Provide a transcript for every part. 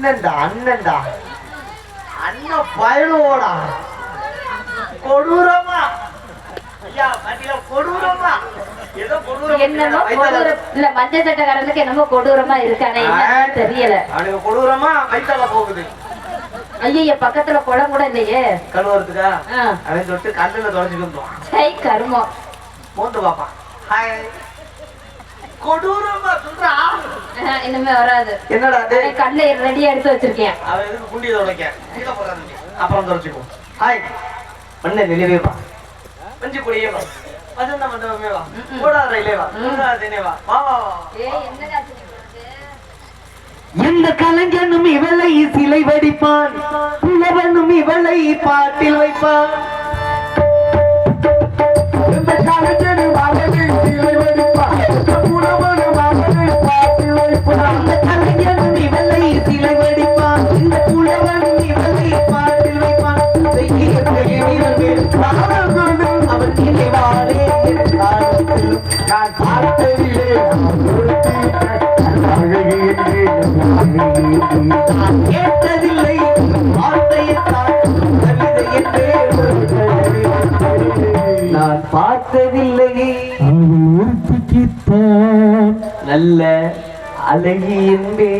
அண்ணன்டா அண்ணன் பயணோடா கொடூரமா ஐயா பாத்தீங்களா கொடூரமா ஏதோ கொடூரம் என்னமோ இல்ல மஞ்சள் சட்டக்காரனுக்கு என்னமோ கொடூரமா இருக்கானே என்ன தெரியல அவனுக்கு கொடூரமா மைத்தால போகுது ஐயா பக்கத்துல குளம் கூட இல்லையே கழுவுறதுக்கா அவன் சொல்லிட்டு கல்லுல தொலைச்சுக்கிட்டோம் சை கருமம் போந்து பாப்பா ஹாய் கொடூரமா சொல்றா இனிமே வராது என்னடா கல்ல ரெடியா எடுத்து வச்சிருக்கேன் அவன் எதுக்கு குண்டியை தொலைக்க கீழே போறாங்க அப்புறம் தொலைச்சுக்கோ ஹாய் மண்ணை வெளியவேப்பா மஞ்சு குடியேவா வசந்த மண்டபமேவா ஓடாத ரயிலேவா ஓடாதேனேவா வா வா வா இந்த கலைஞனும் இவளை சிலை வடிப்பான் புலவனும் இவளை பாட்டில் வைப்பான் இந்த கலைஞனும் அவளை சிலை வடிப்பான் புலவனும் அவளை பாட்டில் வைப்பான் இந்த கலைஞனும் இவளை சிலை வடிப்பான் இந்த புலவனும் இவளை பாட்டில் வைப்பான் அவன் நினைவாரே நான் பார்த்ததிலே கேட்டதில்லை வார்த்தையைத்தான் கவிதை என்றே நான் பார்த்ததில்லை நல்ல அழகி என்பே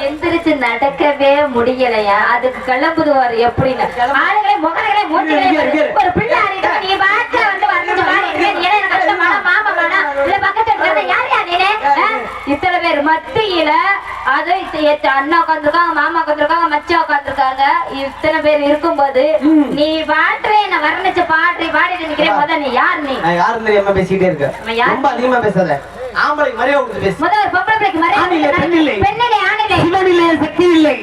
எந்திரிச்சு நடக்கவே முடியலையா அதுக்கு கிளம்புதுவாரு எப்படின்னு ஆளுகளே முகரைகளே மூஞ்சிகளே ஒரு பிள்ளை ஆடிட்டு நீ பாக்க வந்து வந்து இத்தனை பேர் மத்தியில அது அண்ணா உட்காந்துருக்காங்க மாமா உட்காந்துருக்காங்க மச்சா உட்காந்துருக்காங்க இத்தனை பேர் இருக்கும்போது நீ பாட்டு என்ன வர்ணிச்சு பாடிட்டு நிக்கிறேன் முதல் நீ யார் நீ யாரும் தெரியாம பேசிட்டே இருக்க ரொம்ப அதிகமா பேசாத ஆம்பளை மரியாதை கொடுத்து பேசு முதல் ஒரு பொம்பளை பிள்ளைக்கு மரியாதை பெண்ணிலே ஆணிலே சிவனிலே சக்தி இல்லை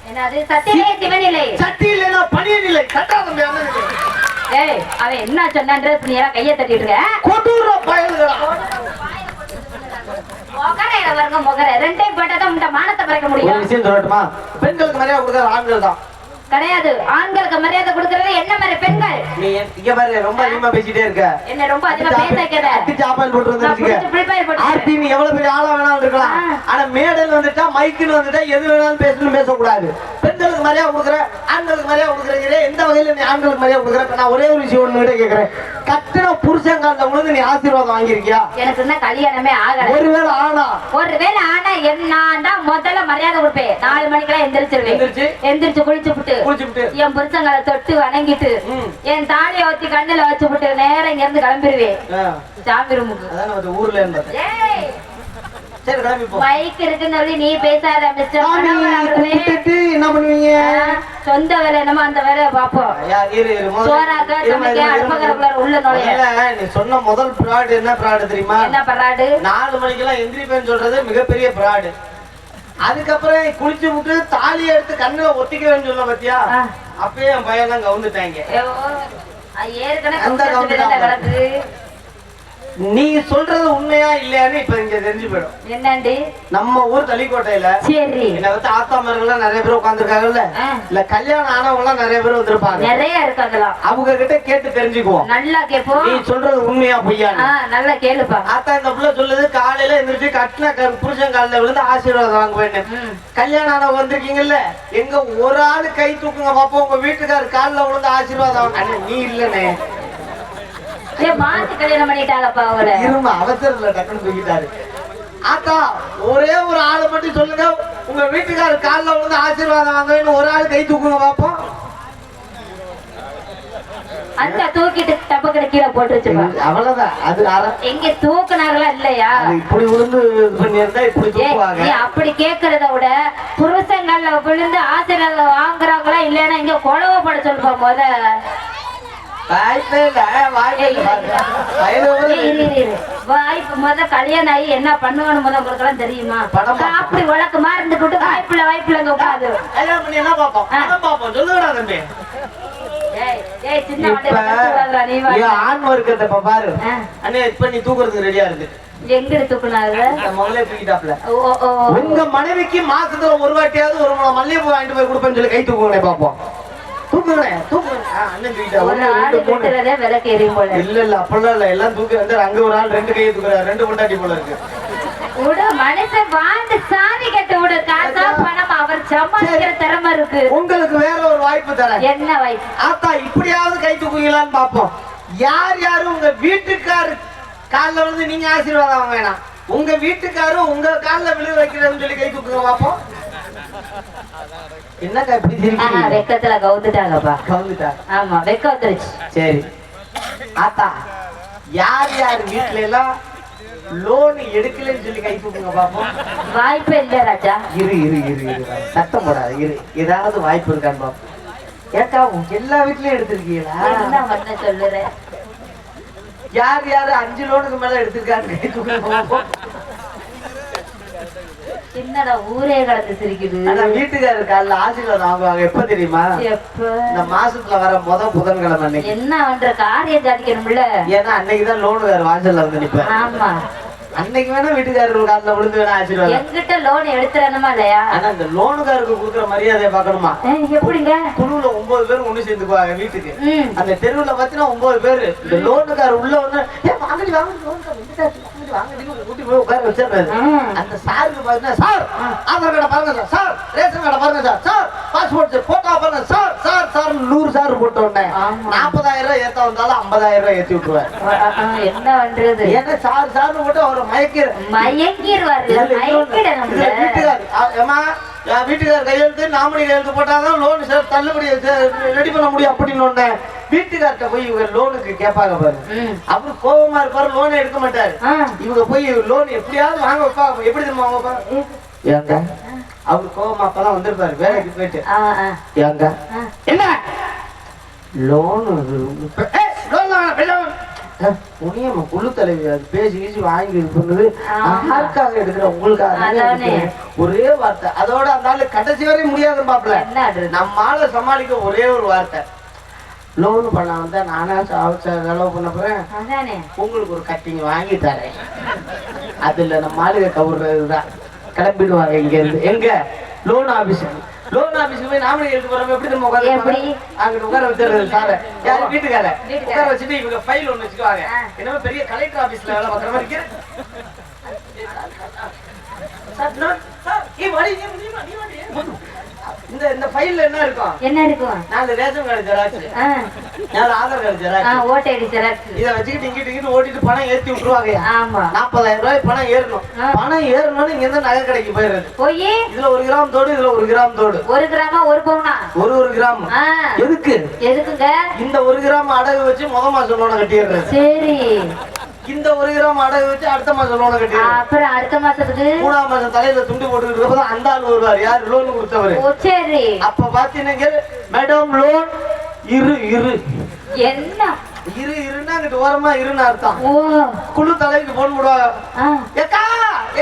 என்னது சத்தியிலே சிவனிலே சக்தி இல்லைன்னா பணியன் இல்லை சட்டாதம் ஏய் அவன் என்ன சொன்னான்றது நீ எல்லாம் கையை தட்டிட்டு இருக்க கொடூர பயல்களா முகரையில வருங்க முகரை ரெண்டையும் போட்டாதான் உண்ட மானத்தை பறிக்க முடியும் ஒரு விஷயம் சொல்லட்டுமா பெண்களுக்கு மரியாதை கொடுக்கறது ஆண்கள் தான் கிடையாது ஆண்களுக்கு மரியாதை கொடுக்கறது என்ன மாதிரி பெண்கள் நீ இங்க பாரு ரொம்ப அதிகமா பேசிட்டே இருக்க என்ன ரொம்ப அதிகமா பேச வைக்காத சாப்பாடு போட்டு வந்துருக்கீங்க ஆர்த்தி நீ எவ்வளவு பெரிய ஆளா வேணாலும் இருக்கலாம் ஆனா மேடையில் வந்துட்டா மைக்குன்னு வந்துட்டா எது வேணாலும் பேசணும் பேசக்கூடாது பெண்களுக்கு மரியாதை கொடுக்குற ஆண்களுக்கு மரியாதை கொடுக்குறீங்க எந்த வகையில நீ ஆண்களுக்கு மரியாதை கொடுக்குற நான் ஒரே ஒரு விஷயம் ஒண்ணு கிட்ட கேட்கிறேன் கட்டின புருஷங்கால உணர்ந்து நீ ஆசீர்வாதம் வாங்கியிருக்கியா எனக்கு என்ன கல்யாணமே ஆகல ஒருவேளை ஆனா என்ன முதல்ல மரியாதை கொடுப்பேன் 4 மணிக்கெல்லாம் எந்திரிச்சு குளிச்சு என் புருஷங்களை தொட்டு வணங்கிட்டு என் தாலியை வச்சு கண்ணுல வச்சு விட்டு நேரம் இங்க இருந்து கிளம்பிடுவேன் சாமி ரூமுக்கு ஊர்ல மைக் இருக்குன்னு சொல்லி நீ பேசாத மிஸ்டர் என்ன பண்ணுவீங்க சொந்த வேலை என்னமோ அந்த வேலையை பாப்போம் சோறாக்க சமைக்க அடுப்பகரப்புல உள்ள நுழைய நீ சொன்ன முதல் பிராடு என்ன பிராடு தெரியுமா என்ன பிராடு 4 மணிக்கெல்லாம் எந்திரிப்பேன்னு சொல்றது மிகப்பெரிய பிராடு அதுக்கப்புறம் குளிச்சு விட்டு தாலி எடுத்து கண்ணுல ஒத்திக்கிறேன்னு சொல்ல பத்தியா அப்பயே என் பையன் தான் கவுந்துட்டாங்க ஏற்கனவே நீ சொல்றது உண்மையா இல்லையான்னு இப்ப இங்க தெரிஞ்சு போயிடும் என்னண்டி நம்ம ஊர் தளிக்கோட்டையில சரி என்ன வந்து ஆத்தாமர்கள் நிறைய பேர் உட்காந்துருக்காங்கல்ல இல்ல கல்யாணம் ஆனவங்க எல்லாம் நிறைய பேர் வந்திருப்பாங்க நிறைய இருக்காங்களா அவங்க கிட்ட கேட்டு தெரிஞ்சுக்குவோம் நல்லா கேப்போம் நீ சொல்றது உண்மையா பொய்யா நல்லா கேளுப்பா ஆத்தா இந்த புள்ள சொல்லுது காலையில எந்திரிச்சு கட்டின புருஷன் காலில விழுந்து ஆசீர்வாதம் வாங்க வேணும் கல்யாணம் ஆனவங்க வந்திருக்கீங்கல்ல எங்க ஒரு ஆளு கை தூக்குங்க பாப்போம் உங்க வீட்டுக்காரர் காலில விழுந்து ஆசீர்வாதம் வாங்க நீ இல்லனே மாத்தி கல்யாணம் பண்ணிட்டாங்கப்பா அவளை இருமா அவசரத்துல டக்குன்னு தூக்கிட்டாரு ஆத்தா ஒரே ஒரு ஆளு மட்டும் சொல்லுங்க உங்க வீட்டுக்காரர் காலில் விழுந்து ஆசீர்வாதம் வாங்கன்னு ஒரு ஆள் கை தூக்குங்க பாப்போம் அந்த தூக்கிட்டு டப்பக்கடை கீழே போட்டு வச்சிருப்பாங்க அவ்வளவுதான் அது எங்க தூக்குனாங்களா இல்லையா இப்படி விழுந்து பண்ணியிருந்தா இப்படி தூக்குவாங்க அப்படி கேக்குறத விட புருஷங்கள்ல விழுந்து ஆசீர்வாதம் வாங்குறாங்களா இல்லைன்னா இங்க கொலவை பட சொல்லுப்பா முத வாய்ப்பு முத கல்யாணம் ஆகி என்ன பண்ணுவான்னு முத உங்களுக்கு தெரியுமா அப்படி உலகமா இருந்துட்டு வாய்ப்புல உட்காது ஆண் வர்க்கத்தை பாரு அண்ணே இப்ப நீ தூக்குறதுக்கு ரெடியா இருக்கு எங்க தூக்குனாரு மகளே தூக்கிட்டாப்ல உங்க மனைவிக்கு மாசத்துல ஒரு வாட்டியாவது ஒரு மல்லிகைப்பூ வாங்கிட்டு போய் கொடுப்பேன்னு சொல்லி கை தூக்குங்களே பாப்போம் தூக்குங்களேன் தூக்குங்க அண்ணன் தூக்கிட்டா ஒரு ஆள் விட்டுறதே விளக்கு எரியும் போல. இல்ல அப்பெல்லாம் இல்ல, எல்லாம் தூக்கி வந்து அங்க ஒரு ஆள் 2 கையை தூக்குறாரு, 2 பொண்டாட்டி போல இருக்கு. விட மனுஷன் வாழ்ந்து சாதி கட்ட விட, காசா பணம் அவர் சம்பாதிக்கிற திறமை இருக்கு. உங்களுக்கு வேற ஒரு வாய்ப்பு தரேன். என்ன வாய்ப்பு? ஆத்தா இப்படியாவது கை தூக்குவீங்களான்னு பாப்போம். யார் யாரும் உங்க வீட்டுக்காரு காலில் வந்து நீங்க ஆசீர்வாதம் வாங்க வேணாம், உங்க வீட்டுக்காரும் உங்க காலில் விழு வைக்கிறதுன்னு சொல்லி கை தூக்குங்க பாப்போம். என்னக்கா இப்படி இருக்கீங்க? வெக்கத்துல கவுந்துட்டாங்கப்பா. கவுந்துட்டாங்க. ஆமா, வெக்க வந்துருச்சு. சரி ஆத்தா, யார் யார் வீட்டுல எல்லாம் லோன் எடுக்கலன்னு சொல்லி கை தூக்குங்க பாப்போம். வாய்ப்பே இல்ல ராஜா. இரு இரு இரு இரு சத்தம் போடாது, இரு ஏதாவது வாய்ப்பு இருக்கான்னு பாப்போம். ஏக்கா எல்லா வீட்லயும் எடுத்திருக்கீங்களா? என்ன பண்ண சொல்லுறேன்? யார் யாரு 5 லோனுக்கு மேல எடுத்திருக்காங்க கை தூக்குங்க பாப்போம். என்னடா ஊரே கடந்து சிரிக்குது. ஆனா வீட்டுக்காரர் காலைல ஆசீர்வாதம் வாங்குவாங்க எப்ப தெரியுமா? இந்த மாசத்துல வர புதன்கிழமை அன்னைக்கு. என்ன பண்ற, காரியம் சாதிக்கணும்ல. ஏன்னா அன்னைக்குதான் லோனுக்காரர் வாசல்ல வந்து நிப்பேன். ஆமா, அன்னைக்கு வேணா வீட்டுக்காரர் காலில் விழுந்து வேணா ஆசீர்வாதம். என்கிட்ட லோன் எடுத்துறணுமா இல்லையா? ஆனா இந்த லோனுக்காரருக்கு கொடுக்குற மரியாதையை பார்க்கணுமா? எப்படிங்க? குழுவுல 9 பேர் ஒண்ணு சேர்ந்துக்குவாங்க வீட்டுக்கு. அந்த தெருவுல பாத்தீங்கன்னா 9 பேரு. இந்த லோனுக்காரர் உள்ள வந்து வாங்கடி கூட்டி போய் உட்கார வச்சிருக்காரு. அந்த சாருக்கு பாத்தீங்கன்னா, சார் ஆதார் கார்டை பாருங்க சார், சார் ரேஷன் கார்டை பாருங்க சார், சார் பாஸ்போர்ட் போட்டோ பாருங்க சார், சார் சார் 100 சார் போட்ட உடனே 40,000 ரூபாய் ஏத்த வந்தாலும் 50,000 ரூபாய் ஏத்தி விட்டுருவாரு. என்ன பண்றது? ஏன்னா சார் சார் போட்டு அவர் வீட்டுக்காரர் கையெழுத்து நாமினி கையெழுத்து போட்டாதான் லோன் தள்ளுபடி ரெடி பண்ண முடியும் அப்படின்னு வீட்டுக்கார்ட்ட போய் இவங்க லோனுக்கு கேட்பாங்க பாரு. அவரு கோபமா இருப்பாரு, லோனை எடுக்க மாட்டாரு. இவங்க போய் லோன் எப்படியாவது வாங்க வைப்பாங்க. எப்படி தெரியுமா வாங்க? ஏங்க அவரு கோபமா அப்பதான் வந்திருப்பாரு வேலைக்கு போயிட்டு. ஏங்க என்ன லோன் புனியம்மா குழு தலைவி அது பேசி கீசி வாங்கி இது பண்ணுது. யாருக்காக எடுக்கிற உங்களுக்காக ஒரே வார்த்தை. அதோட அந்த ஆளு கடைசி வரையும் முடியாது பாப்பல. நம்மால சமாளிக்க ஒரே ஒரு வார்த்தை, லோன் பண்ண வந்தா நானா செலவு பண்ண போறேன், உங்களுக்கு ஒரு கட்டிங் வாங்கி தரேன். அதுல நம்ம ஆளுக கவுறதுதான். கிளம்பிடுவாங்க இங்க இருந்து. எங்க லோன் ஆபீஸுக்கு. லோன் ஆபீஸ்க்கு போய் நாமினி எழுதி போறவங்க எப்படி நம்ம உட்கார அங்கிட்டு உட்கார வச்சிருக்காரு சார. யாரு வீட்டுக்கார உட்கார வச்சுட்டு இவங்க ஃபைல் ஒண்ணு வச்சுக்குவாங்க. என்னமோ பெரிய கலெக்டர் ஆபீஸ்ல வேலை பார்க்குற மாதிரி இருக்கு. இந்த ஃபைல்ல என்ன இருக்கும்? என்ன இருக்கும்? 4 ration card xerox, 4 Aadhaar card xerox, voter ID xerox. இத வச்சிட்டு இங்கிட்டு ஓட்டிட்டு பணம் ஏத்தி விட்டுருவாங்க. ஆமா, 40,000 ரூபாய் பணம் ஏறணும். பணம் ஏறணும்னு இங்க இருந்து நகை கடைக்கு போயிடுறது. போய் இதுல 1 கிராம் தோடு, இதுல 1 கிராம் தோடு. 1 கிராமா 1 பவுனா? 1 கிராம். எதுக்கு? எதுக்குங்க? இந்த 1 கிராம் அடகு வச்சு முதல் மாசம் லோனை கட்டிடுறது. சரி, இந்த 1 கிராம் அடகு வச்சு அடுத்த மாசம் லோனை கட்டிடுறது. அப்புறம் அடுத்த மாசத்துக்கு 3ஆம் மாசம் தலையில துண்டு போட்டுக்கிட்டு இருக்கப்பதான் அந்த ஆள் வருவார். யாரு? லோன் கொடுத்தவரு. சரி, அப்ப பாத்தீங்கன்னா மேடம் லோன் இரு இரு என்ன இரு இருன்னா அங்கிட்டு ஓரமா இருன்னு அர்த்தம். குழு தலைவிக்கு போன் போடுவாங்க. ஏக்கா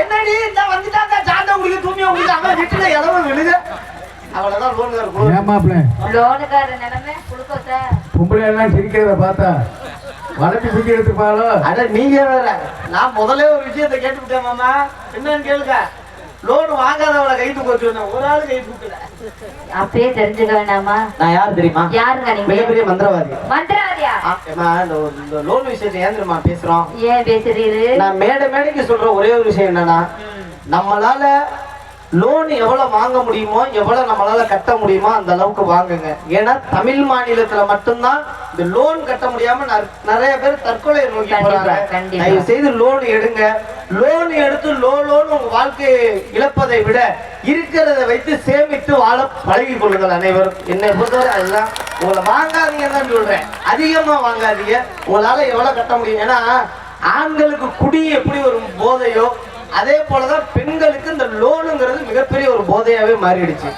என்னடி இந்த வந்துட்டாங்க சாந்த உங்களுக்கு தூமியா உங்களுக்கு அங்க வீட்டுல இளவு விழுது. அவ்வளவுதான் லோனுக்காரர். ஏமாப்ல லோனுக்காரர் நிலைமை குளுக்கோச பொம்பளை எல்லாம் சிரிக்கிறத பார்த்தா வளர்ச்சி சுத்தி எடுத்துப்பாளோ. அட நீங்க வேற. நான் முதல்ல ஒரு விஷயத்தை கேட்டுவிட்டேன் மாமா. என்னன்னு கேளுங்க. லோன் வாங்காதவளை கை தூக்க வச்சுருந்தேன், ஒரு ஆளு கை தூக்கல. அப்பயே தெரிஞ்சுக்க வேண்டாமா? நான் யாரு தெரியுமா? யாருங்க நீங்க? மிகப்பெரிய மந்திரவாதி. மந்திரவாதியா? இந்த லோன் விஷயத்தை ஏன் தெரியுமா பேசுறோம்? ஏன் பேசுறீரு? நான் மேடைக்கு சொல்ற ஒரே ஒரு விஷயம் என்னன்னா, நம்மளால லோன் எவ்வளவு வாங்க முடியுமோ, எவ்வளவு நம்மளால கட்ட முடியுமோ அந்த அளவுக்கு வாங்குங்க. ஏன்னா தமிழ் மாநிலத்துல மட்டும்தான் இந்த லோன் கட்ட முடியாம நிறைய பேர் தற்கொலை நோக்கி போறாங்க. தயவு செய்து லோன் எடுங்க. லோன் எடுத்து லோன் உங்க வாழ்க்கையை இழப்பதை விட இருக்கிறத வைத்து சேமித்து வாழ பழகி கொள்ளுங்கள் அனைவரும். என்னை பொறுத்தவரை அதுதான். உங்களை வாங்காதீங்கன்னு தான் சொல்றேன். அதிகமா வாங்காதீங்க. உங்களால எவ்வளவு கட்ட முடியும். ஏன்னா ஆண்களுக்கு குடி எப்படி ஒரு போதையோ அதே போலதான் பெண்களுக்கு இந்த லோனுங்கிறது மிகப்பெரிய ஒரு போதையாவே மாறிடுச்சு.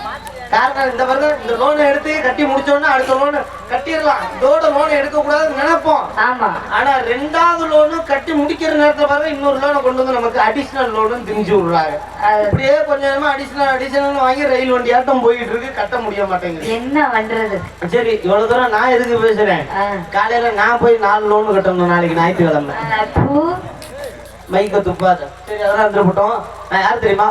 காரணம் இந்த வருடம் இந்த லோனை எடுத்து கட்டி முடிச்சோன்னா அடுத்த லோனு கட்டிடலாம், இதோட லோனை எடுக்க கூடாதுன்னு நினைப்போம். ஆமா, ஆனா 2வது லோனு கட்டி முடிக்கிற நேரத்துல பாருங்க இன்னொரு லோனை கொண்டு வந்து நமக்கு அடிஷனல் லோனு திணிச்சு விடுறாங்க. அப்படியே கொஞ்சமா அடிஷனல் வாங்கி ரயில் வண்டி ஆட்டம் போயிட்டு இருக்கு, கட்ட முடிய மாட்டேங்குது. என்ன பண்றது? சரி, இவ்வளவு தூரம் நான் எதுக்கு பேசுறேன்? காலையில நான் போய் 4 லோனு கட்டணும் நாளைக்கு ஞாயிற்றுக்கிழமை. மைக்க துப்பாத. சரி, அதெல்லாம் இருந்துட்டோம். நான் யாரு தெரியுமா?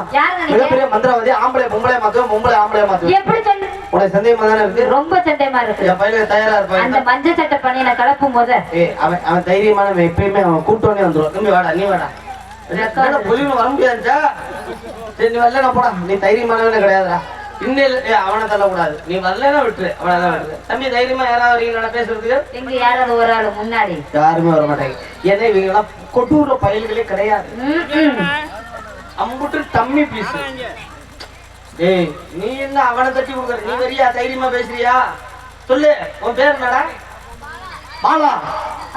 மிகப்பெரிய மந்திரவாதி. ஆம்பளை பொம்பளை மாத்துவேன், பொம்பளை ஆம்பளை மாத்துவேன். எப்படி சொல்லு? உனக்கு சந்தேகமா தானே இருக்கு? ரொம்ப சந்தேகமா இருக்கு. என் பையனுக்கு தயாரா இருப்பான். அந்த மஞ்சள் சட்டை பண்ணி நான் கலப்பும் போது அவன் தைரியமான எப்பயுமே அவன் கூட்டோனே வந்துருவான். தம்பி வாடா, நீ வாடா. பொலிவு வர முடியாதுச்சா? சரி நீ வரல போடா, நீ தைரியமானவனே கிடையாதுடா. இன்னும் அவனை தள்ளக்கூடாது. நீ வரலன்னா விட்டுரு, அவனை விட்டுரு. தம்பி தைரியமா யாராவது வரீங்களா பேசுறதுக்கு? எங்க யாராவது ஒரு ஆளு முன்னாடி யாருமே வர மாட்டாங்க. ஏன்னா இவங்க எல்லாம் கொட்டூர்ல பயல்களே கிடையாது. அம்புட்டு டம்மி பீஸ். ஏய் நீ என்ன அவனை தட்டி கொடுக்குற? நீ வரியா? தைரியமா பேசுறியா? சொல்லு, உன் பேர் என்னடா? பாலா.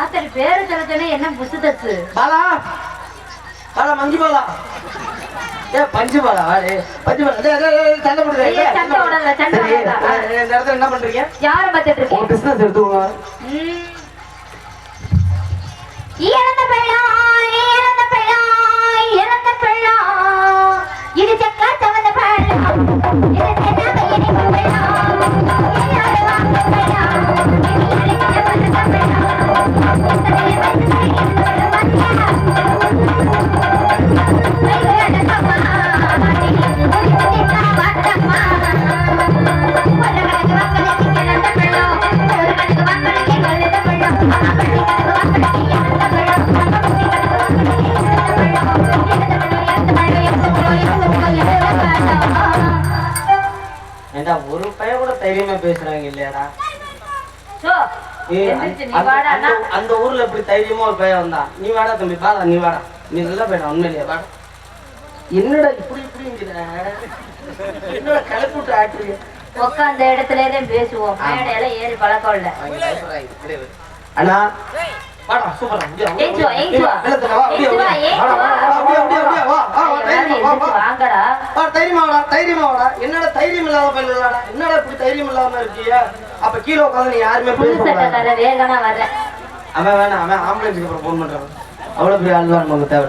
அத்தனை பேரு சொல்ல என்ன புசு தச்சு? பாலா, பாலா, மஞ்சு பாலா. ஏ பஞ்சு பாலா, பஞ்சு பாலா. சண்டை போடுறீங்க? இந்த இடத்துல என்ன பண்றீங்க? யாரை பார்த்துட்டு இருக்கீங்க? பிசினஸ் எடுத்துக்கோங்க. இறந்த பெண்ணா, இறந்த பெண்ணா, இறந்த பெண்ணா, இது சக்கா தவந்த பெண்ணா, இது தென்னாக இனிப்பு பெண்ணா, இல்லாத வாங்க பெண்ணா, இது இறந்த பெண்ணா, இத்தனைய வயசுகளை இருந்தோட வந்தா, வைகையான கம்மா, ஒரு குட்டிக்கா வாட்டம்மா, ஒரு கணக்கு வாக்களிக்கு இறந்த பெண்ணா, ஒரு கணக்கு வாக்களிக்கு இறந்த பெண்ணா, அப்படி கணக்கு வாக்களிக்கு இறந்த பெண்ணா, அப்படி கணக்கு வாக்களிக்கு இறந்த பெண்ணா, இறந்த பெண்ணா, இறந்த பெண்ணா, ஏண்டா ஒரு பையன் கூட தைரியமா பேசுறாங்க இல்லையாடா? அந்த ஊர்ல இப்படி தைரியமா ஒரு பையன் வந்தா, நீ வாடா தம்பி, பாடா நீ வாடா, நீ நல்லா போயிடா உண்மையிலேயே வாடா. என்னடா இப்படி இப்படிங்கிற? என்னடா கிளப்பிட்டு ஆட்டுறீங்க? உட்காந்த இடத்துலதான் பேசுவோம், மேடையில ஏறி பழக்கம் இல்ல. அண்ணா வாடா, சூப்பரா வாங்கடா. தைரியமா வாடா, தைரியமா வாடா. என்னடா தைரியம் இல்லாத பையன்டா? என்னடா இப்படி தைரியம் இல்லாம இருக்கியா? அப்ப கீழே உட்காந்து நீ யாருமே புதுசட்டக்கார வேகனா வர்றேன். அவன் வேணாம், அவன் ஆம்புலன்ஸுக்கு அப்புறம் போன் பண்றான். அவ்வளவு பெரிய ஆள் தான் நமக்கு தேவை.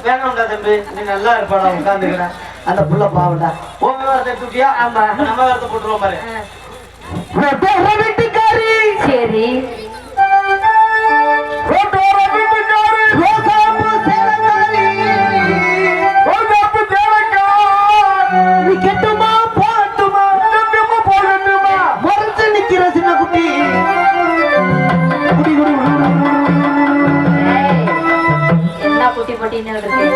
வேணாம்டா தம்பி, நீ நல்லா இருப்பாடா, உட்காந்துக்கிறேன். அந்த புள்ள பாவண்டா. உன் விவரத்தை தூக்கியா? ஆமா, நம்ம விவரத்தை போட்டுருவோம் பாரு. வீட்டுக்காரி சரி கெட்டுமா போட்டுமா முறைச்சு நிக்கிற சின்ன குட்டி. என்ன குட்டி போட்டின்னு இருக்கு?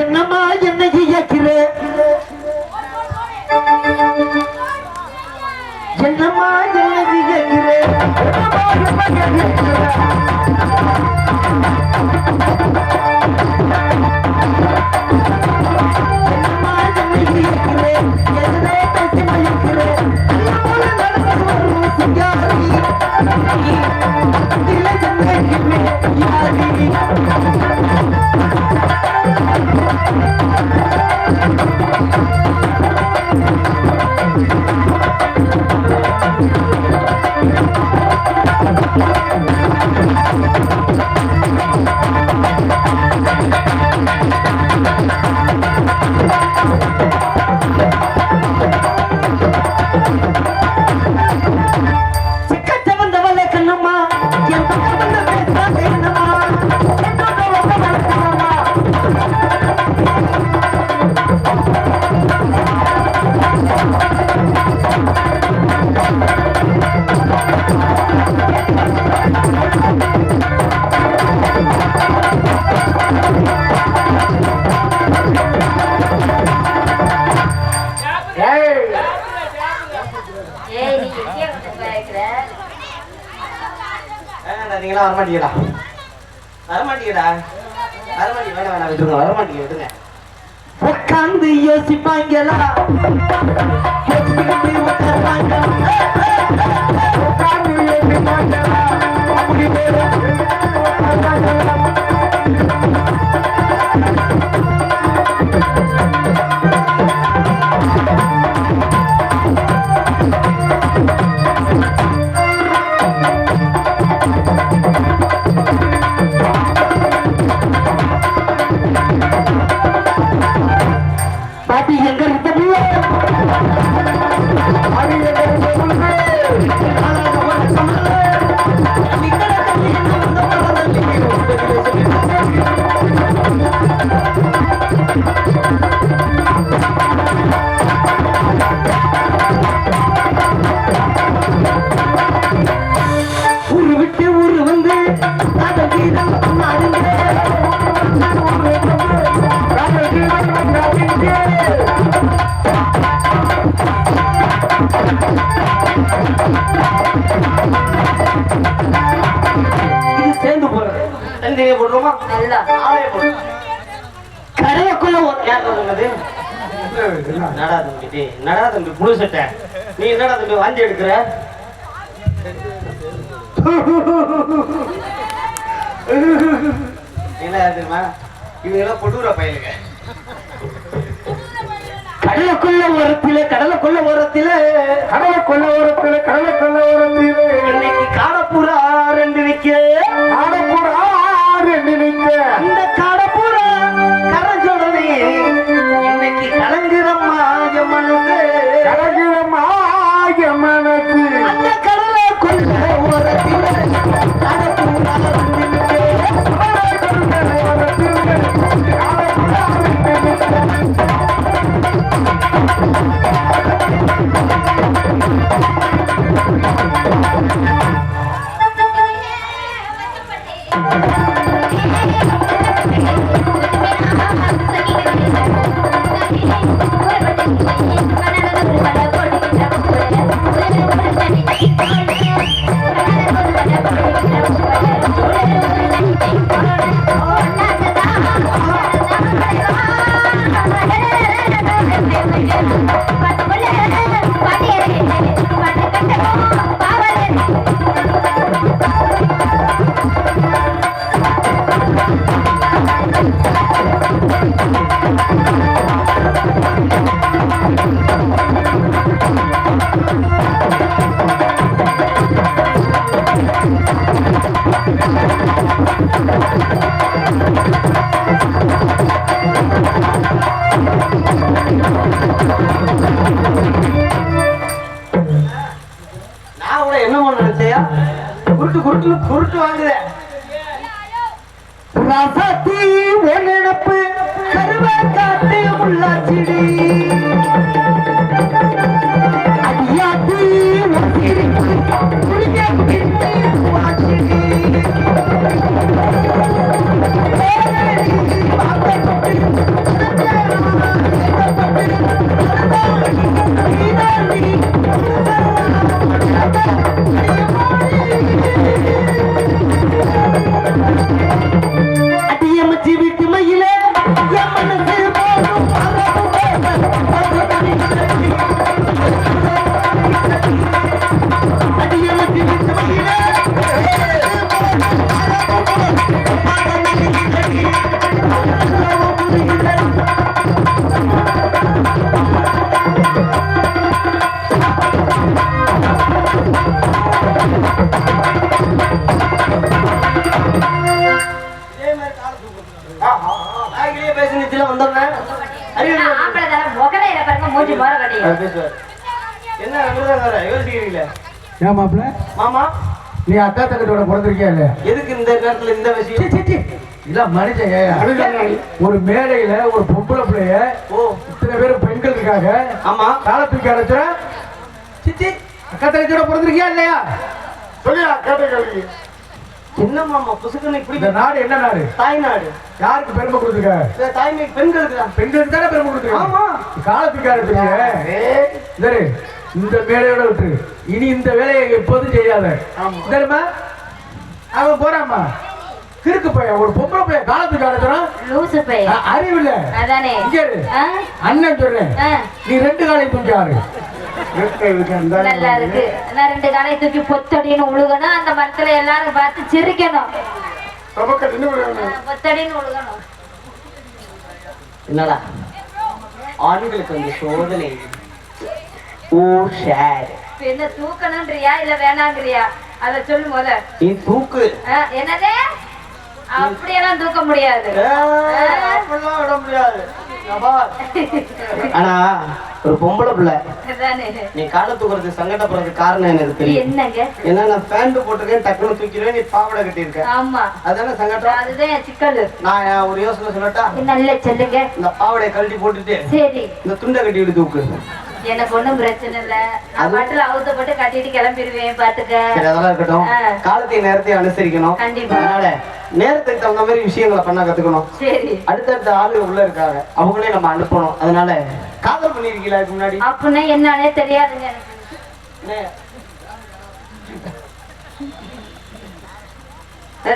என்னம்மா என்ன செய்யக்கிற? என்னம்மா என்ன செய்யக்கிற? வரமாட்டீங்கடா, வரமாட்டீங்கடா, வரமாட்டீங்க. வேணாம் வேணாம் விட்டுருங்க, வரமாட்டீங்க விட்டுருங்க. உட்காந்து யோசிப்பாங்களா? பாட்டி எங்க இருக்க போடுறோமா நல்லா ஆளைய போடு கடலுக்குள்ள ஒரு கேட்கறது நடா தம்பி நடா தம்பி புழு சட்டை நீ என்னடா தம்பி வாந்தி எடுக்கிற என்ன தெரியுமா இவங்க எல்லாம் கொடூர பயலுங்க கடலுக்குள்ள ஓரத்தில கடலுக்குள்ள ஓரத்தில கடலுக்குள்ள ஓரத்தில கடலுக்குள்ள ஓரத்தில இன்னைக்கு காடப்புறா ரெண்டு நிக்க காடப்புறா ரெண்டு நிக்க அந்த காடப்புறா கரஞ்சோடனே இன்னைக்கு கலங்குறம்மா யமனுக்கு கலங்குறம்மா யமனுக்கு அந்த கடலுக்குள்ள ஓரத்தில காடப்புறா ரெண்டு நிக்க நான் கூட என்ன பண்ண நினைச்சையா குருட்டு வாங்குத ரசத்தி ஒன்னப்பு கருவ காட்டு உள்ளாச்சிடி அடியாத்தி அடியமச்சி வீட்டு மயில மனசு போதும் அடியமச்சி வீட்டு மயில மாமா நீ அக்கா தங்கத்தோட பிறந்திருக்கியா இல்ல எதுக்கு இந்த நேரத்துல இந்த விஷயம் இல்ல மனுஷன் ஒரு மேடையில ஒரு பொம்பளை பிள்ளைய இத்தனை பேரும் பெண்கள் இருக்காங்க ஆமா காலத்துக்கு அடைச்ச சிச்சி அக்கா தங்கத்தோட பிறந்திருக்கியா இல்லையா சொல்லியா கேட்ட கேள்வி என்ன மாமா புசுக்குன்னு இப்படி இந்த நாடு என்ன நாடு தாய்நாடு யாருக்கு பெருமை கொடுத்துருக்க தாய்மை பெண்களுக்கு தான் பெண்களுக்கு தானே பெருமை கொடுத்துருக்க ஆமா காலத்துக்கு அடைச்சீங்க இந்த வேலையோட விட்டு இனி இந்த வேலையை எப்போதும் செய்யாத தெரியுமா அவன் போறாமா கிறுக்கு பையன் ஒரு பொம்பளை பையன் காலத்துக்கு அடைச்சான் அறிவு இல்ல அண்ணன் சொல்றேன் நீ 2 காலை தூக்கி ஆறு நல்லா இருக்கு நான் 2 காலை தூக்கி பொத்தடின்னு உழுகணும் அந்த மரத்துல எல்லாரும் பார்த்து சிரிக்கணும் பொத்தடின்னு உழுகணும் என்னடா ஆண்களுக்கு வந்து சோதனை ஓ ஷேர் என்ன தூக்கணும்ன்றியா இல்ல வேணாங்கறியா அத சொல்லு முத நீ தூக்கு என்னதே அப்படியெல்லாம் தூக்க முடியாது அப்படிலாம் விட முடியாது ஆனா ஒரு பொம்பளை பிள்ளை நீ காலை தூக்குறதுக்கு சங்கடப்படுறதுக்கு காரணம் எனக்கு தெரியும் என்னங்க ஏன்னா நான் பேண்ட் போட்டிருக்கேன் டக்குனு தூக்கிடுவேன் நீ பாவடை கட்டியிருக்க ஆமா அதானே சங்கடம் அதுதான் சிக்கல் நான் ஒரு யோசனை சொல்லட்டா நல்ல சொல்லுங்க இந்த பாவடையை கழட்டி போட்டுட்டு சரி இந்த துண்டை கட்டி விட்டு தூக்கு எனக்கு ஒண்ணும் பிரச்சனை இல்ல நான் பாட்டுல அவுத்தப்பட்டு கட்டிட்டு கிளம்பிடுவேன் பாத்துக்க அதெல்லாம் இருக்கட்டும் காலத்தை நேரத்தையும் அனுசரிக்கணும் கண்டிப்பா அதனால நேரத்துக்கு தகுந்த மாதிரி விஷயங்களை பண்ண கத்துக்கணும் சரி அடுத்தடுத்த ஆளுங்க உள்ள இருக்காங்க அவங்களே நம்ம அனுப்பணும் அதனால காதல் பண்ணிருக்கீங்களா இதுக்கு முன்னாடி அப்படின்னா என்னன்னே தெரியாதுங்க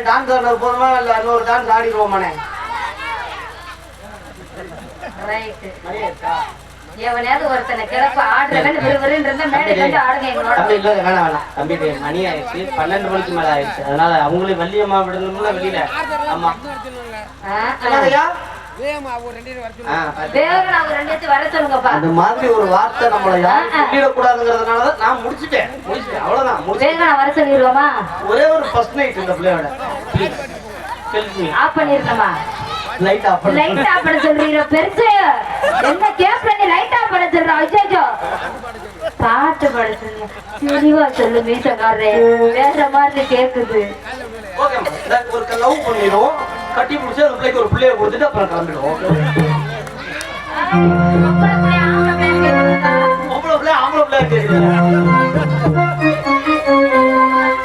டான்ஸ் ஆடுறது போதுமா இல்ல இன்னொரு டான்ஸ் ஆடிடுவோமானே? எவனையாவது ஒருத்தனை கிளப்ப ஆடுறவன் விறுவிறுன்னு இருந்தா மேடைக்கு வந்து ஆடுங்க எங்களோட. தம்பி இல்ல வேணாம் தம்பி, மணி ஆயிடுச்சு, 12 மணிக்கு மேல ஆயிடுச்சு. அதனால அவங்களே வள்ளியம்மா விடணும்ல வெளியில. ஆமா அந்த மாதிரி ஒரு வார்த்தை நம்மள யாரும் சொல்லிடக்கூடாதுங்கிறதுனாலதான் நான் முடிச்சுட்டேன். அவ்வளவுதான். வர சொல்லிடுவோமா? ஒரே ஒரு ஃபர்ஸ்ட் நைட் இந்த பிள்ளையோட ஆஃப் பண்ணிருக்கமா? லைட் ஆஃப் பண்ண சொல்றீங்க பெருசு. என்ன கேப் பண்ணி லைட் ஆஃப் பண்ண சொல்றா? அச்சோ பாட்டு படுத்துங்க தெளிவா சொல்லு மீசக்காரே, வேற மாதிரி கேக்குது. ஓகே ஒரு லவ் பண்ணிடுவோம், கட்டி பிடிச்சி அந்த பிள்ளைக்கு ஒரு பிள்ளைய கொடுத்துட்டு அப்புறம் கிளம்பிடுவோம்.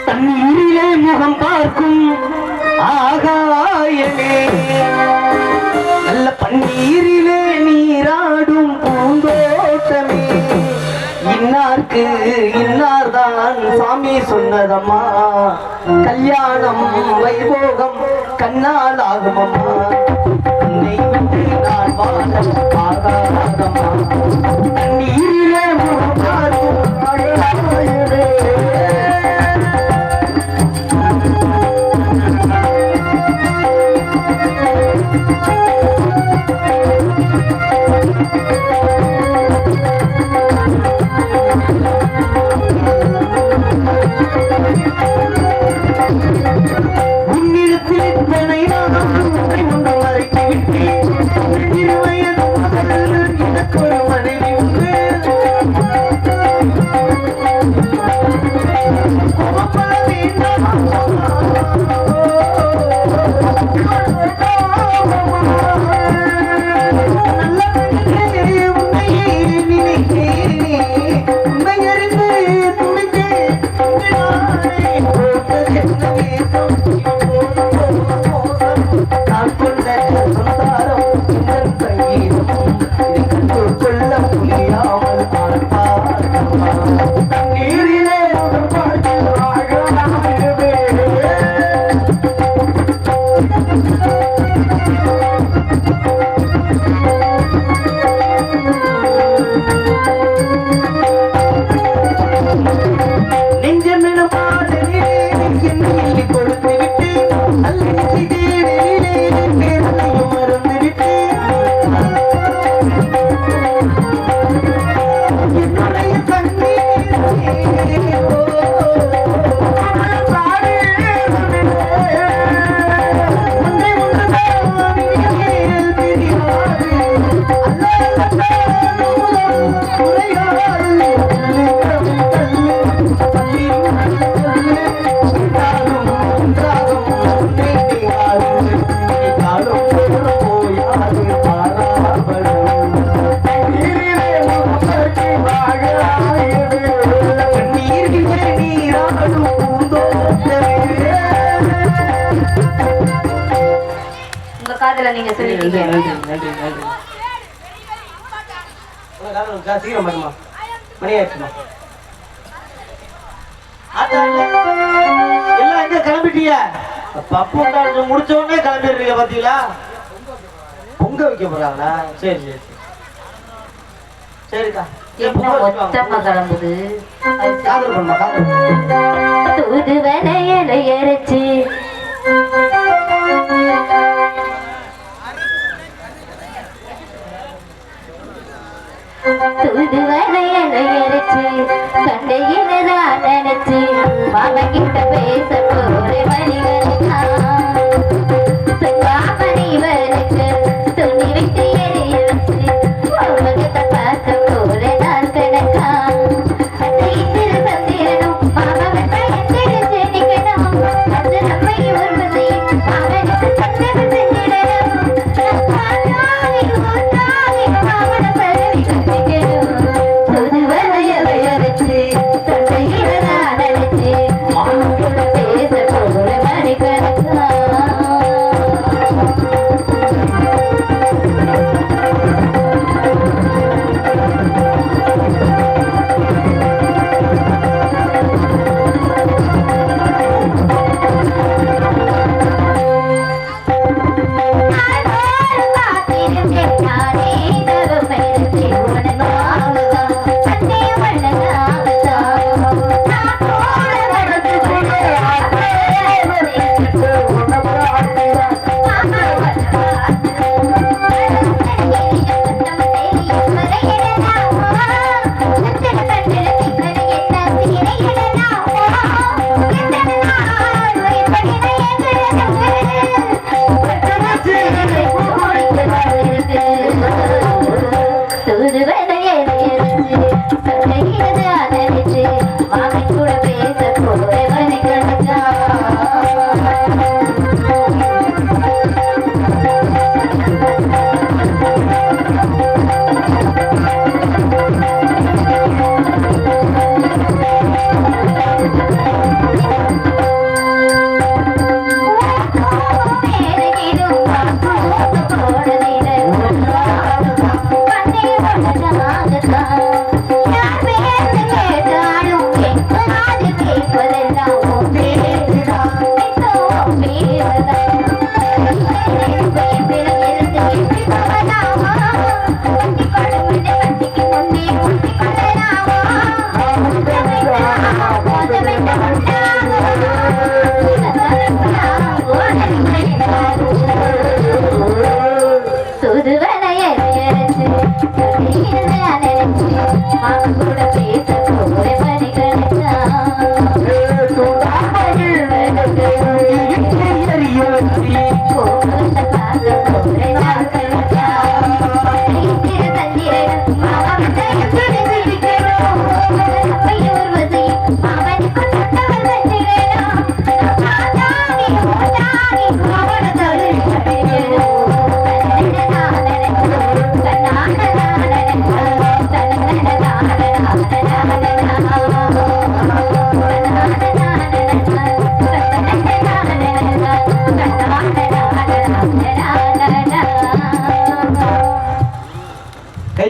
தண்ணீரிலே முகம் பார்க்கும் ஆகாயமே, நல்ல பன்னீரிலே நீராடும் பூந்தோட்டமே, இன்னார்க்கு இன்னார்தான் சாமி சொன்னதம்மா, கல்யாணம் வைபோகம் கண்ணால் ஆகுமம்மா, உன்னை விட்டு நான் வாழ ஆகாதம்மா, தண்ணீரிலே முகம் பார்க்கும் ஆகாயமே. நீங்க சொல்லிட்டீங்க. நன்றி. சீக்கிரம் பண்ணுமா, மணி ஆயிடுச்சுமா. எல்லாம் எங்க கிளம்பிட்டீங்க? பப்பு முடிச்ச உடனே கிளம்பிடுறீங்க பாத்தீங்களா? பொங்க வைக்க போறாங்களா? சரி சரிக்கா. மொத்தமா கிளம்புது. காதல் பண்ணுமா, காதல் தூது வலையல எரிச்சு தூது வலையல எரிச்சு சண்டையினதான் நினைச்சு மாமன் கிட்ட பேச போற மணிகளுக்கா மணிவனுக்கு துணி விட்டு எரிய வச்சு முகத்தை பார்க்க போற நான் கணக்கா சந்திரனும் மாமன் பயந்திருச்சு நிக்கணும் அது நம்மை உருவதையும் அவனுக்கு சந்தது செஞ்சிடணும் மாமன பரவி கட்டிக்கணும் புது வலையலை அரைச்சு சந்தையில நான் அழைச்சு மாமன் கூட பேச போற மணி கணக்கா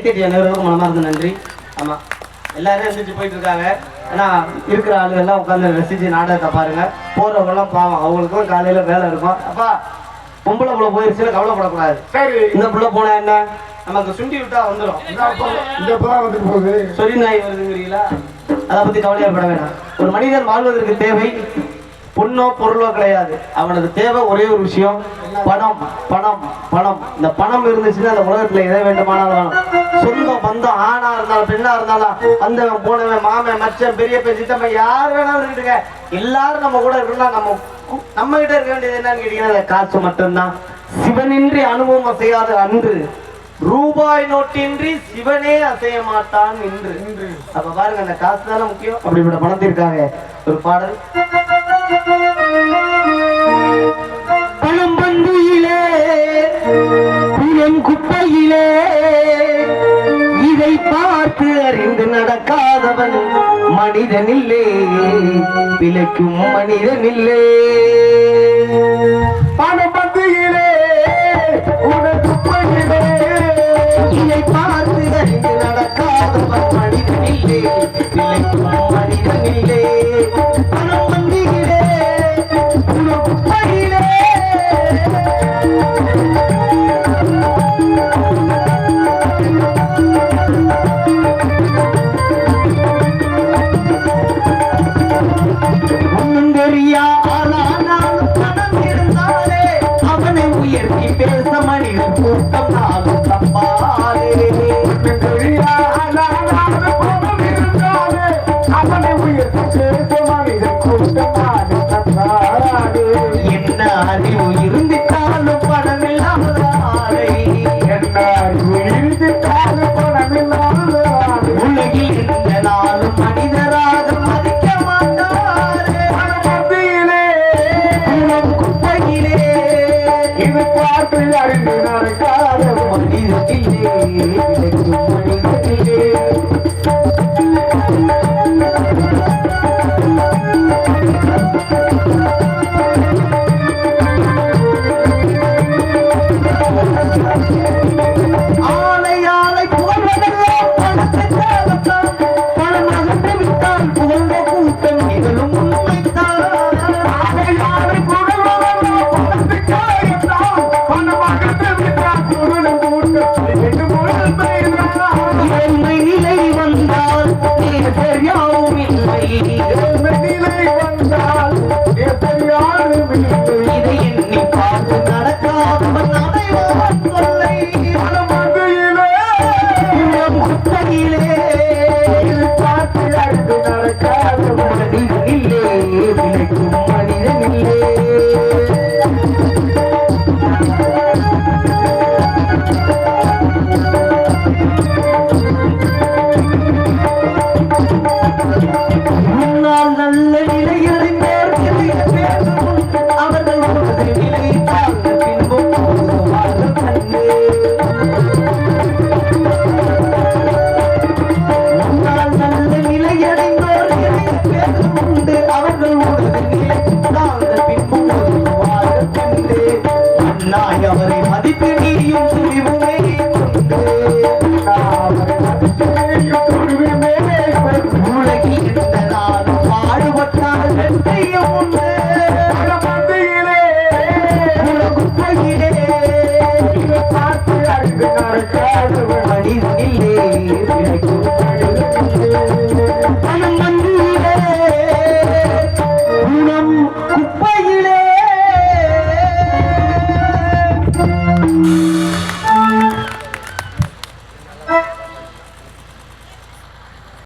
கைத்தட்டிய நேர்களுக்கும் மனமார்ந்த நன்றி. ஆமா, எல்லாரும் எந்திரிச்சு போயிட்டு இருக்காங்க. ஏன்னா இருக்கிற ஆளுங்க எல்லாம் உட்காந்து ரசிச்சு நாடகத்தை பாருங்க. போறவங்கலாம் பாவம், அவங்களுக்கும் காலையில வேலை இருக்கும். அப்பா பொம்பளை புள்ள போயிருச்சுன்னு கவலைப்படக்கூடாது. சரி, இந்த புள்ள போனா என்ன, நமக்கு சுண்டி விட்டா வந்துடும். வந்துட்டு போகுது, சொறி நாய் வருதுங்கிறீங்களா? அதை பத்தி கவலையப்பட வேணாம். ஒரு மனிதன் வாழ்வதற்கு தேவை பொண்ணோ பொருளோ கிடையாது. அவனுக்கு தேவை ஒரே ஒரு விஷயம், பணம் பணம் பணம். இந்த பணம் இருந்துச்சுன்னா அந்த உலகத்துல எதை வேண்டுமானாலும் சொந்தம் பந்தம், ஆணா இருந்தாலும் பெண்ணா இருந்தாலும், வந்தவன் போனவன், மாமன் மச்சன் பெரியப்பன் சித்தப்பன் யார் வேணாலும் இருக்குங்க. எல்லாரும் நம்ம கூட இருக்கா. நம்ம கிட்ட இருக்க வேண்டியது என்னன்னு கேட்டீங்கன்னா காசு மட்டும்தான். சிவனின்றி அனுபவம் அசையாத அன்று, ரூபாய் நோட்டின்றி சிவனே அசைய மாட்டான் என்று. அப்ப பாருங்க, அந்த காசு தானே முக்கியம். அப்படிப்பட்ட பணத்திற்காக ஒரு பாடல். பணம் பந்தியிலே குப்பையிலே இதை பார்த்து அறிந்து நடக்காதவன் மனிதனில்லே, பிழைக்கும் மனிதனில்லே. பணம் பந்தியிலே குப்பையிலே இதை பார்த்து அறிந்து நடக்காதவன் மனிதனில்லே, பிழைக்கும் மனிதனில்லே. பணம் பந்தியிலே குப்பையிலே ஒன்னும் தெரியா ஆளானாலும் பணம் இருந்தாலே அவனை உயர்த்தி பேச மனிதன் கூட்டம் நாளும் தப்பாலே. ஒன்னும் தெரியா ஆளானாலும் பணம் இருந்தாலே அவனை உயர்த்தி பேச மனிதன் கூட்டம் நாளும் தப்பாலே. என்ன அறிவு இருந்துட்டாலும் பணம் இல்லாத ஆளை, என்ன அறிவு இருந்துட்டாலும் பணம் இல்லாத ஆளை உலகில் இருந்த நாளும் மனிதராக மதிக்க மாட்டாரே. மனமத்தியிலே குப்பையிலே இது பார்த்து அறிந்து நடக்காத மனிதத்திலே, விளைக்கும் மனிதத்திலே. ஆலை ஆலை புகழ்வதெல்லாம் பணத்திற்காகத்தான். பணம் அகன்று விட்டால் புகழ்ந்த கூட்டம் நிகழும் உண்மைத்தான். ஆலை ஆலை புகழ்வதெல்லாம் பணத்திற்காகத்தான். பணம் அகன்று விட்டால் புகழும் கூட்டம் நிகழும் உண்மைத்தான். ஏழ்மை நிலை வந்தால் யாரும் இல்லை, ஏழ்மை நிலை வந்தால் யாரும் இல்லை. இதை எண்ணி பார்த்து நடக்காதவன் அடைவான் தொல்லை. குப்பையிலே இது பார்த்து அறிந்து நடக்காத மனிதனில்லே, விளைக்கும் மனிதனில்லே. முன்னால் நல்ல நிலையடைந்தோர் அவர்கள் நிலையை பார்த்து பின்பும் கண்டு நல்ல நிலையடைந்தோர் உண்டு அவர்கள் நிலை தாங்கள் பின்பும் கண்டு அண்ணாய் அவரை மதித்து நீயும் துணிவுமே கொண்டு உலகில் இருந்த நாளும் பாடுபட்டால் வெற்றியும் உண்டு. குப்பையிலே பார்த்து அறிந்து நடக்காத மனிதனில்லே, விளைக்கும் மனிதனில்லே. பணம் வந்தியிலே குணம் குப்பை